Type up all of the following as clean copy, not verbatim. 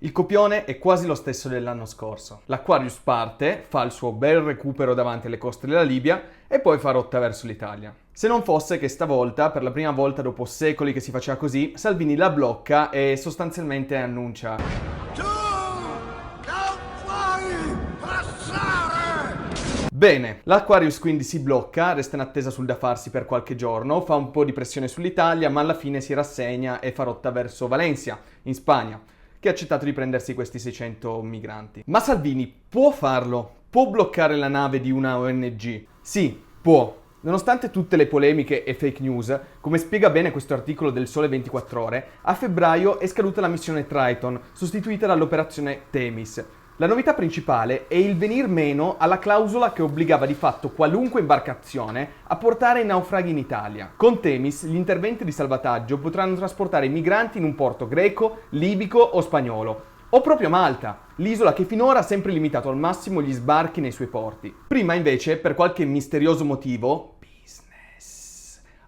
Il copione è quasi lo stesso dell'anno scorso. L'Aquarius parte, fa il suo bel recupero davanti alle coste della Libia e poi fa rotta verso l'Italia. Se non fosse che stavolta, per la prima volta dopo secoli che si faceva così, Salvini la blocca e sostanzialmente annuncia: Tu non puoi passare! Bene, l'Aquarius quindi si blocca, resta in attesa sul da farsi per qualche giorno, fa un po' di pressione sull'Italia, ma alla fine si rassegna e fa rotta verso Valencia, in Spagna, che ha accettato di prendersi questi 600 migranti. Ma Salvini può farlo? Può bloccare la nave di una ONG? Sì, può. Nonostante tutte le polemiche e fake news, come spiega bene questo articolo del Sole 24 Ore, a febbraio è scaduta la missione Triton, sostituita dall'operazione Themis. La novità principale è il venir meno alla clausola che obbligava di fatto qualunque imbarcazione a portare i naufraghi in Italia. Con Themis gli interventi di salvataggio potranno trasportare i migranti in un porto greco, libico o spagnolo, o proprio Malta, l'isola che finora ha sempre limitato al massimo gli sbarchi nei suoi porti. Prima invece, per qualche misterioso motivo,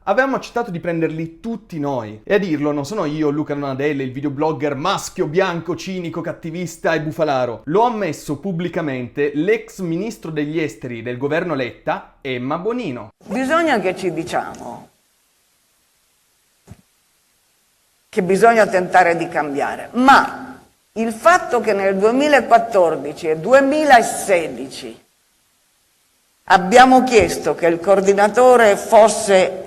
avevamo accettato di prenderli tutti noi. E a dirlo non sono io, Luca Donadelle, il videoblogger maschio, bianco, cinico, cattivista e bufalaro. Lo ha ammesso pubblicamente l'ex ministro degli esteri del governo Letta, Emma Bonino. Bisogna che ci diciamo che bisogna tentare di cambiare, ma il fatto che nel 2014 e 2016 abbiamo chiesto che il coordinatore fosse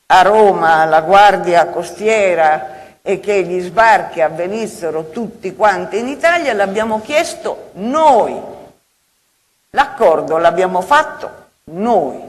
a Roma, la Guardia Costiera, e che gli sbarchi avvenissero tutti quanti in Italia, l'abbiamo chiesto noi. L'accordo l'abbiamo fatto noi,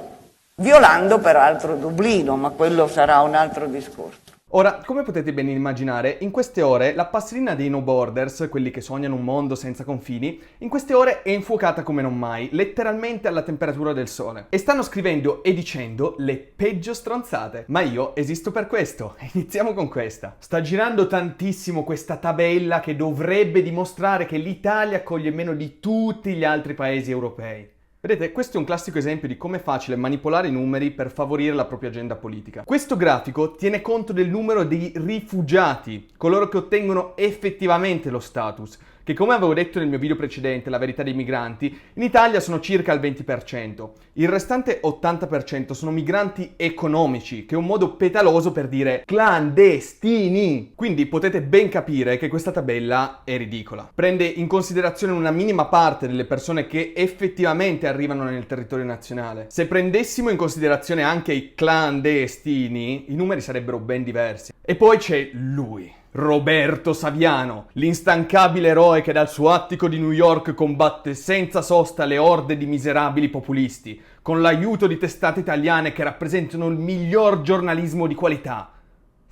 violando peraltro Dublino, ma quello sarà un altro discorso. Ora, come potete ben immaginare, in queste ore la passerina dei No Borders, quelli che sognano un mondo senza confini, in queste ore è infuocata come non mai, letteralmente alla temperatura del sole. E stanno scrivendo e dicendo le peggio stronzate. Ma io esisto per questo. Iniziamo con questa. Sta girando tantissimo questa tabella che dovrebbe dimostrare che l'Italia accoglie meno di tutti gli altri paesi europei. Vedete, questo è un classico esempio di come è facile manipolare i numeri per favorire la propria agenda politica. Questo grafico tiene conto del numero di rifugiati, coloro che ottengono effettivamente lo status, che come avevo detto nel mio video precedente, La verità dei migranti, in Italia sono circa il 20%. Il restante 80% sono migranti economici, che è un modo petaloso per dire clandestini. Quindi potete ben capire che questa tabella è ridicola. Prende in considerazione una minima parte delle persone che effettivamente arrivano nel territorio nazionale. Se prendessimo in considerazione anche i clandestini, i numeri sarebbero ben diversi. E poi c'è lui, Roberto Saviano, l'instancabile eroe che dal suo attico di New York combatte senza sosta le orde di miserabili populisti, con l'aiuto di testate italiane che rappresentano il miglior giornalismo di qualità.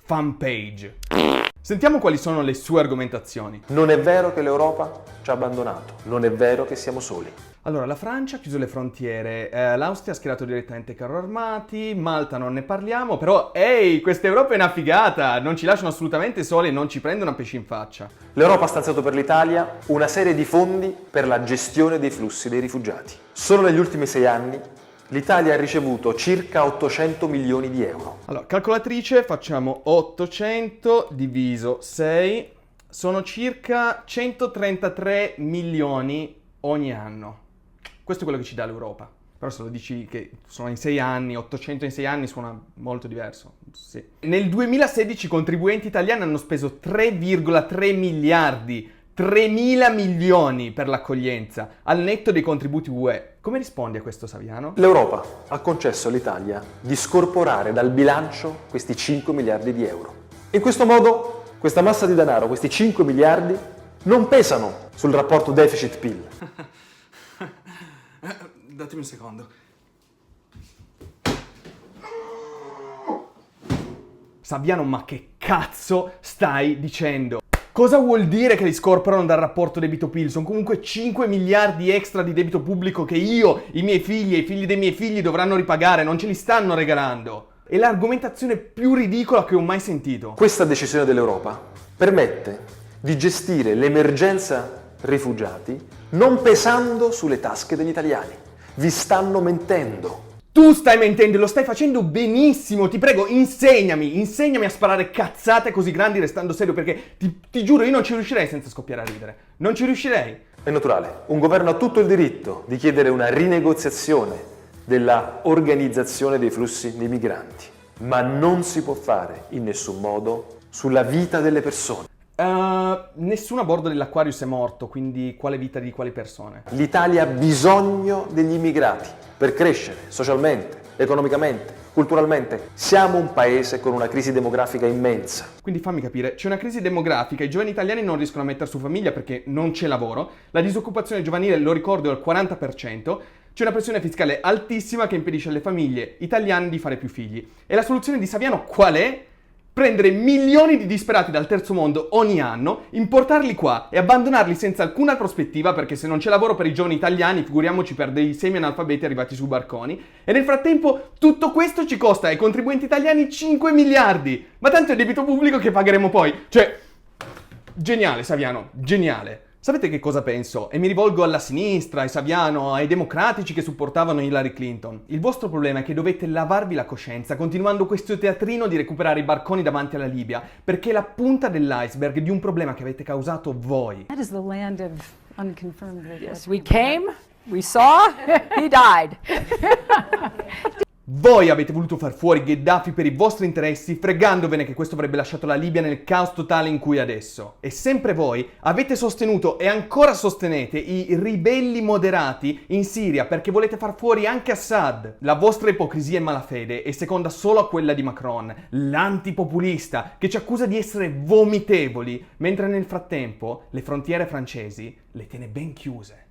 Fanpage. Sentiamo quali sono le sue argomentazioni. Non è vero che l'Europa ci ha abbandonato, non è vero che siamo soli. Allora, la Francia ha chiuso le frontiere, l'Austria ha schierato direttamente carro armati, Malta non ne parliamo, però ehi, questa Europa è una figata, non ci lasciano assolutamente soli e non ci prendono a pesci in faccia. L'Europa ha stanziato per l'Italia una serie di fondi per la gestione dei flussi dei rifugiati. Solo negli ultimi 6 anni l'Italia ha ricevuto circa 800 milioni di euro. Allora, calcolatrice, facciamo 800 diviso 6, sono circa 133 milioni ogni anno. Questo è quello che ci dà l'Europa. Però se lo dici che sono in 6 anni, 800 in 6 anni suona molto diverso. Sì. Nel 2016 i contribuenti italiani hanno speso 3,3 miliardi, 3.000 milioni per l'accoglienza, al netto dei contributi UE. Come rispondi a questo, Saviano? L'Europa ha concesso all'Italia di scorporare dal bilancio questi 5 miliardi di euro. In questo modo, questa massa di denaro, questi 5 miliardi, non pesano sul rapporto deficit-PIL. Datemi un secondo. Saviano, ma che cazzo stai dicendo? Cosa vuol dire che li scorporano dal rapporto debito-PIL? Sono comunque 5 miliardi extra di debito pubblico che io, i miei figli e i figli dei miei figli dovranno ripagare, non ce li stanno regalando. È l'argomentazione più ridicola che ho mai sentito. Questa decisione dell'Europa permette di gestire l'emergenza rifugiati non pesando sulle tasche degli italiani. Vi stanno mentendo. Tu stai mentendo, lo stai facendo benissimo, ti prego, insegnami a sparare cazzate così grandi restando serio, perché ti giuro io non ci riuscirei senza scoppiare a ridere, non ci riuscirei. È naturale, un governo ha tutto il diritto di chiedere una rinegoziazione della organizzazione dei flussi dei migranti, ma non si può fare in nessun modo sulla vita delle persone. Nessuno a bordo dell'Aquarius è morto, quindi quale vita di quali persone? L'Italia ha bisogno degli immigrati per crescere socialmente, economicamente, culturalmente. Siamo un paese con una crisi demografica immensa. Quindi fammi capire, c'è una crisi demografica, i giovani italiani non riescono a mettere su famiglia perché non c'è lavoro, la disoccupazione giovanile, lo ricordo, è al 40%, c'è una pressione fiscale altissima che impedisce alle famiglie italiane di fare più figli. E la soluzione di Saviano qual è? Prendere milioni di disperati dal terzo mondo ogni anno, importarli qua e abbandonarli senza alcuna prospettiva, perché se non c'è lavoro per i giovani italiani, figuriamoci per dei semi-analfabeti arrivati su barconi. E nel frattempo tutto questo ci costa ai contribuenti italiani 5 miliardi! Ma tanto è debito pubblico che pagheremo poi. Cioè, geniale Saviano, geniale. Sapete che cosa penso? E mi rivolgo alla sinistra, ai Saviano, ai democratici che supportavano Hillary Clinton. Il vostro problema è che dovete lavarvi la coscienza continuando questo teatrino di recuperare i barconi davanti alla Libia, perché è la punta dell'iceberg di un problema che avete causato voi. That is the land of unconfirmed refugees. Yes, we came, we saw, he died. Voi avete voluto far fuori Gheddafi per i vostri interessi, fregandovene che questo avrebbe lasciato la Libia nel caos totale in cui è adesso. E sempre voi avete sostenuto e ancora sostenete i ribelli moderati in Siria perché volete far fuori anche Assad. La vostra ipocrisia e malafede è seconda solo a quella di Macron, l'antipopulista, che ci accusa di essere vomitevoli, mentre nel frattempo le frontiere francesi le tiene ben chiuse.